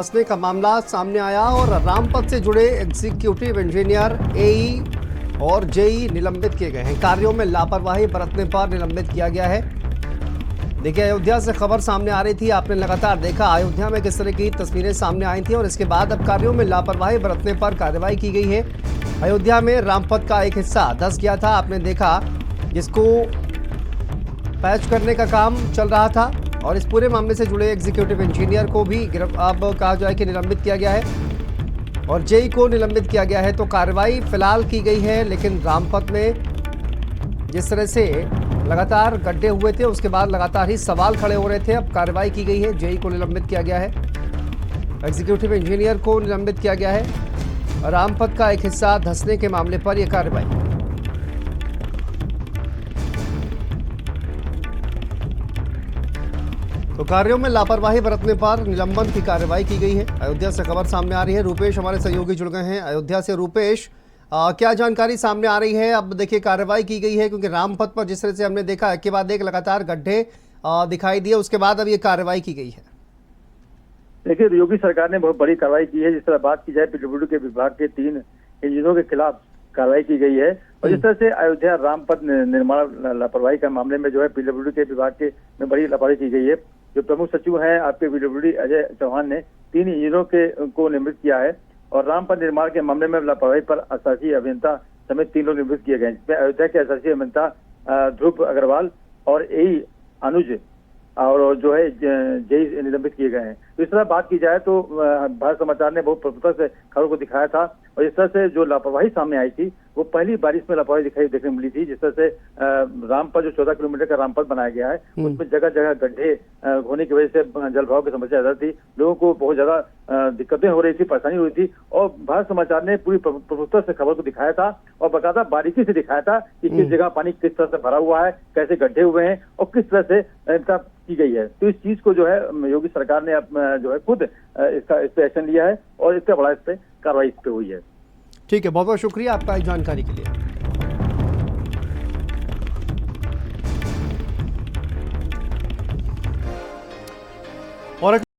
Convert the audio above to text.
फंसने का मामला सामने आया और रामपथ से जुड़े एग्जीक्यूटिव इंजीनियर एई और जेई निलंबित किए गए हैं। कार्यों में लापरवाही बरतने पर निलंबित किया गया है। देखिए, अयोध्या से खबर सामने आ रही थी, आपने लगातार देखा अयोध्या में किस तरह की तस्वीरें सामने आई थी और इसके बाद अब कार्यों में लापरवाही बरतने पर कार्रवाई की गई है। अयोध्या में रामपथ का एक हिस्सा धंस गया था, आपने देखा, जिसको पैच करने का काम चल रहा था और इस पूरे मामले से जुड़े एग्जीक्यूटिव इंजीनियर को भी अब कहा जाए कि निलंबित किया गया है और जेई को निलंबित किया गया है। तो कार्रवाई फिलहाल की गई है, लेकिन रामपथ में जिस तरह से लगातार गड्ढे हुए थे उसके बाद लगातार ही सवाल खड़े हो रहे थे। अब कार्रवाई की गई है, जेई को निलंबित किया गया है, एग्जीक्यूटिव इंजीनियर को निलंबित किया गया है। रामपथ का एक हिस्सा धंसने के मामले पर यह कार्रवाई। तो कार्यों में लापरवाही बरतने पर निलंबन की कार्रवाई की गई है। अयोध्या से खबर सामने आ रही है, रूपेश हमारे सहयोगी जुड़ गए हैं अयोध्या से। रूपेश, क्या जानकारी सामने आ रही है? अब देखिए, कार्रवाई की गई है क्योंकि रामपथ पर जिस तरह से हमने देखा एक के बाद एक लगातार गड्ढे दिखाई दिए, उसके बाद अब ये कार्रवाई की गई है। देखिए, योगी सरकार ने बहुत बड़ी कार्रवाई की है। जिस तरह बात की जाए पीडब्ल्यूडी के विभाग के 3 इंजीनियरों के खिलाफ कार्रवाई की गई है और जिस तरह से अयोध्या रामपथ निर्माण लापरवाही का मामले में जो है पीडब्ल्यूडी के विभाग के में बड़ी लापरवाही की गई है। जो प्रमुख सचिव हैं आपके पीडब्ल्यूडी अजय चौहान ने 3 इंजीनियरों को निलंबित किया है और रामपथ निर्माण के मामले में लापरवाही पर अशासकीय अभियंता समेत 3 लोग निलंबित किए गए, जिसमें अयोध्या के अशासकीय अभियंता ध्रुव अग्रवाल और एई अनुज और जो है जेई निलंबित किए गए हैं। तो इस तरह बात की जाए तो भारत समाचार ने बहुत प्रमुखता से खबर को दिखाया था और इस तरह से जो लापरवाही सामने आई थी वो पहली बारिश में लापरवाही देखने मिली थी। जिस तरह से रामपथ जो 14 किलोमीटर का रामपथ बनाया गया है उसमें जगह जगह गड्ढे होने की वजह से जलभराव की समस्या ज्यादा थी, लोगों को बहुत ज्यादा दिक्कतें हो रही थी, परेशानी हो रही थी और भारत समाचार ने पूरी प्रमुखता से खबर को दिखाया था और बाकायदा बारीकी से दिखाया था कि किस जगह पानी किस तरह से भरा हुआ है, कैसे गड्ढे हुए हैं और किस तरह से की गई है। तो इस चीज को जो है योगी सरकार ने जो है खुद इस पे एक्शन लिया है और इसका बड़ा इस पे कार्रवाई इस पे हुई है। ठीक है, बहुत बहुत शुक्रिया आपका इस जानकारी के लिए।